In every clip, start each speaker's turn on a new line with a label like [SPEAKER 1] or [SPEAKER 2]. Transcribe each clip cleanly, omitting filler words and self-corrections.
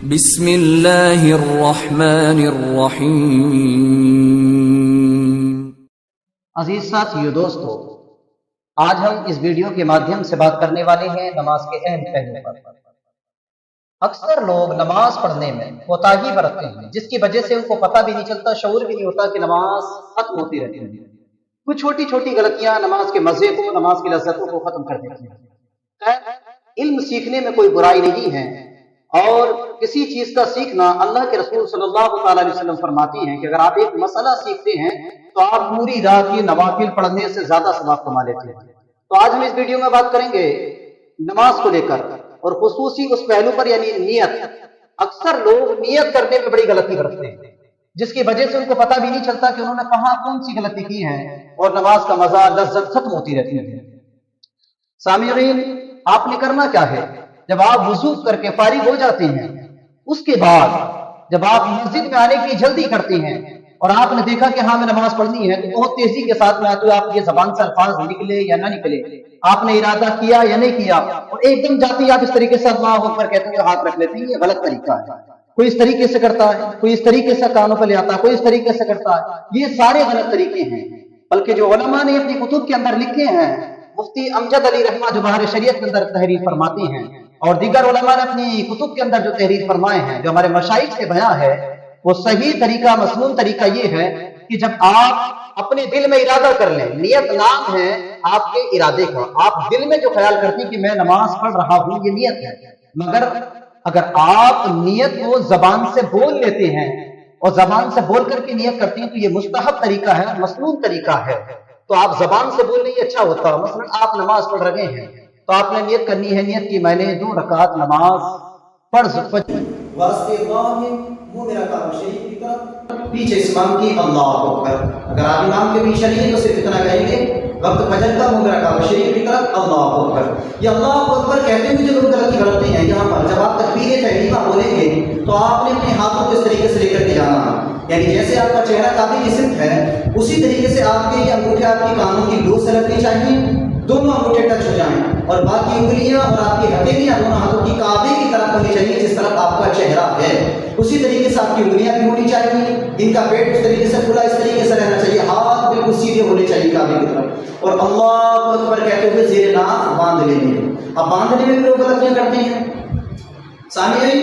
[SPEAKER 1] بسم اللہ الرحمن الرحیم۔
[SPEAKER 2] عزیز ساتھیو دوستو، آج ہم اس ویڈیو کے مادھیم سے بات کرنے والے ہیں نماز کے اہم پہلو پر۔ اکثر لوگ نماز پڑھنے میں کوتاہی برتتے ہیں، جس کی وجہ سے ان کو پتہ بھی نہیں چلتا، شعور بھی نہیں ہوتا کہ نماز ختم ہوتی رہتی ہے۔ کچھ چھوٹی چھوٹی غلطیاں نماز کے مزے کو، نماز کی لذتوں کو ختم کر دیتی ہیں۔ خیر، علم سیکھنے میں کوئی برائی نہیں ہے، اور کسی چیز کا سیکھنا، اللہ کے رسول صلی اللہ تعالی علیہ وسلم فرماتی ہیں کہ اگر آپ ایک مسئلہ سیکھتے ہیں تو آپ پوری رات کی نوافل پڑھنے سے زیادہ ثواب کما لیتے ہیں۔ تو آج ہم اس ویڈیو میں بات کریں گے نماز کو لے کر، اور خصوصی اس پہلو پر، یعنی نیت۔ اکثر لوگ نیت کرنے میں بڑی غلطی کرتے ہیں، جس کی وجہ سے ان کو پتہ بھی نہیں چلتا کہ انہوں نے کہاں کون سی غلطی کی ہے، اور نماز کا مزہ، لذت ختم ہوتی رہتی ہے۔ سامعین، آپ نے کرنا کیا ہے؟ جب آپ وضو کر کے فارغ ہو جاتے ہیں، اس کے بعد جب آپ مسجد میں آنے کی جلدی کرتے ہیں اور آپ نے دیکھا کہ ہاں میں نماز پڑھنی ہے، تو بہت تیزی کے ساتھ میں تو آپ کی زبان سے الفاظ نکلے یا نہ نکلے، آپ نے ارادہ کیا یا نہیں کیا، اور ایک دم جاتے ہی آپ اس طریقے سے اللہ اکبر کہتے ہیں، ہاتھ رکھ لیتے ہیں۔ یہ غلط طریقہ ہے۔ کوئی اس طریقے سے کرتا ہے، کوئی اس طریقے سے کانوں پہ لے آتا ہے، کوئی اس طریقے سے کرتا ہے۔ یہ سارے غلط طریقے ہیں، بلکہ جو علماء نے اپنی کتب کے اندر لکھے ہیں، مفتی امجد علی رحمہ جو بہار شریعت کے اندر تحریر فرماتے ہیں، اور دیگر علماء نے اپنی کتب کے اندر جو تحریر فرمائے ہیں، جو ہمارے مشائخ سے بیان ہے، وہ صحیح طریقہ، مسنون طریقہ یہ ہے کہ جب آپ اپنے دل میں ارادہ کر لیں، نیت نام ہے آپ کے ارادے کا، آپ دل میں جو خیال کرتے ہیں کہ میں نماز پڑھ رہا ہوں، یہ نیت ہے۔ مگر اگر آپ نیت کو زبان سے بول لیتے ہیں اور زبان سے بول کر کے نیت کرتے ہیں، تو یہ مستحب طریقہ ہے، مسنون طریقہ ہے۔ تو آپ زبان سے بولنے یہ اچھا ہوتا ہے۔ مثلا آپ نماز پڑھ رہے ہیں تو آپ نے نیت کرنی ہے، نیت کی میں نے 2 رکعت نماز پڑھ واسطے اللہ منہ میرا کعبہ شریف کی طرف، پیچھے امام کی اللہ اکبر۔ اگر آپ امام کے پیچھے نہیں تو صرف اتنا کہیں گے، وقت فجر کا منہ میرا کعبہ شریف کی طرف، اللہ اکبر۔ یہ اللہ اکبر کہتے ہوئے جو لوگ غلطی کرتے ہیں، یہاں پر جب آپ تکبیر تحریمہ بولیں گے تو آپ نے اپنے ہاتھوں کو اس طریقے سے لے کر کے جانا ہے، یعنی جیسے آپ کا چہرہ کعبے کی سمت ہے، اسی طریقے سے آپ کے یہ انگوٹھے آپ کی کانوں کی لو سے لگنی چاہیے، دونوں انگوٹھے ٹچ ہو جائیں، اور باقی انگلیاں اور آپ کی ہتھیلیاں دونوں ہاتھوں کی کعبے کی طرف ہونی چاہیے، جس طرف آپ کا چہرہ ہے اسی طریقے سے آپ کی انگلیاں بھی ہونی چاہیے، ان کا پیٹ اس طریقے سے کھلا اس طریقے سے رہنا چاہیے، ہاتھ بالکل سیدھے ہونے چاہیے کعبے کی طرف، اور اللہ اکبر کہتے ہوئے زیر ناف باندھ لینے۔ اب باندھنے میں بھی لوگ غلطیاں کرتے ہیں۔ سامعین،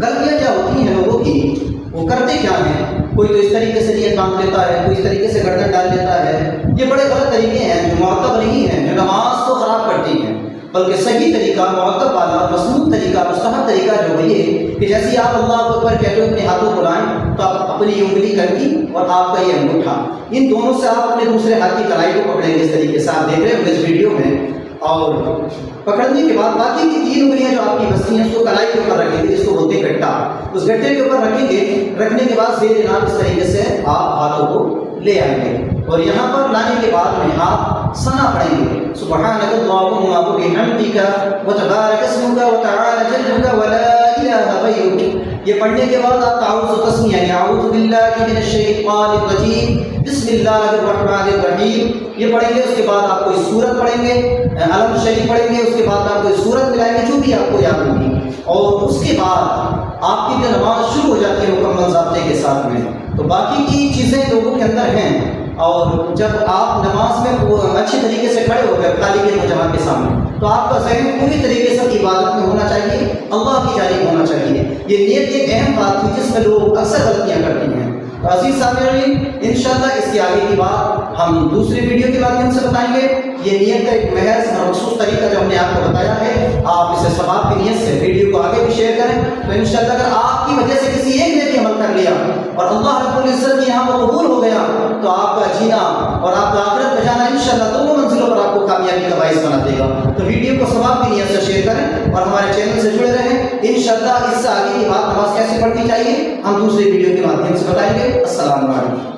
[SPEAKER 2] غلطیاں کیا ہوتی ہیں لوگوں کی؟ وہ کرتے کیا ہیں؟ کوئی تو اس طریقے سے نیت باندھ لیتا ہے، کوئی اس طریقے سے گردن ڈال لیتا ہے۔ یہ بڑے غلط طریقے ہیں جو معتبر نہیں ہیں، جو نماز کو خراب کرتی ہیں، بلکہ صحیح طریقہ، معتبر والا، مسنون طریقہ، مستحب طریقہ جو ہے یہ کہ جیسے آپ اللہ اکبر کہتے ہوئے اپنے ہاتھوں کو لائیں، تو آپ اپنی انگلی کنگھی اور آپ کا یہ انگوٹھا، ان دونوں سے آپ اپنے دوسرے ہاتھ کی کلائی کو پکڑیں گے، اس طریقے سے آپ دیکھ رہے ہیں اس ویڈیو میں، اور پکڑنے کے بعد باقی کی 3 انگلیاں جو آپ کی بستی ہیں اس کو کلائی کے اوپر رکھیں گے، جس کو بولتے ہیں گٹا، اس گٹے کے اوپر رکھیں گے۔ رکھنے کے بعد زیر ناف اس طریقے سے آپ ہاتھوں کو لے آئیں گے، اور یہاں پر لانے کے بعد میں آپ ثنا پڑھیں گے، سبحانک اللہم وبحمدک وتبارک اسمک وتعالی جدک ولا الہ غیرک۔ یہ پڑھنے کے بعد آپ تعوذ و تسمیہ، یعنی اعوذ باللہ من الشیطان الرجیم بسم اللہ الرحمن الرحیم، یہ پڑھیں گے۔ اس کے بعد آپ کوئی سورت پڑھیں گے، علم شریف پڑھیں گے، اس کے بعد آپ کوئی سورت ملائیں گے جو بھی آپ کو یاد ہوگی، اور اس کے بعد آپ کی جو نماز شروع ہو جاتی ہے مکمل ضابطے کے ساتھ میں۔ تو باقی کی چیزیں لوگوں کے اندر ہیں، اور جب آپ نماز میں اچھی طریقے سے کھڑے ہو گئے طالب جماعت کے سامنے، تو آپ کا ذہن پوری طریقے سے عبادت میں ہونا چاہیے، اللہ کی جانب ہونا چاہیے۔ یہ نیت ایک اہم بات تھی جس میں لوگ اکثر غلطیاں کرتے ہیں۔ تو عزیز سامعین، انشاءاللہ اس کے آگے کی بات ہم دوسرے ویڈیو کے مادھیم سے بتائیں گے۔ یہ نیت کا ایک محض اور مخصوص طریقہ جو ہم نے آپ کو بتایا ہے، آپ اسے ثواب کی نیت سے ویڈیو کو آگے بھی شیئر کریں، تو انشاءاللہ اگر آپ کی وجہ سے کسی ایک نے بھی عمل کر لیا اور اللہ رب العزت کی یہاں پر قبول ہو گیا، تو آپ کا جینا اور آپ کا آخرت میں جانا انشاءاللہ دونوں منزلوں پر آپ کو کامیابی کا باعث بنا دے گا۔ تو ویڈیو کو ثواب کی نیت سے شیئر کریں اور ہمارے چینل سے جڑے رہیں۔ انشاءاللہ اس سے آگے کی بات نماز کیسے پڑھنی چاہیے ہم دوسرے ویڈیو کے مادھیم سے بتائیں گے۔ السلام علیکم۔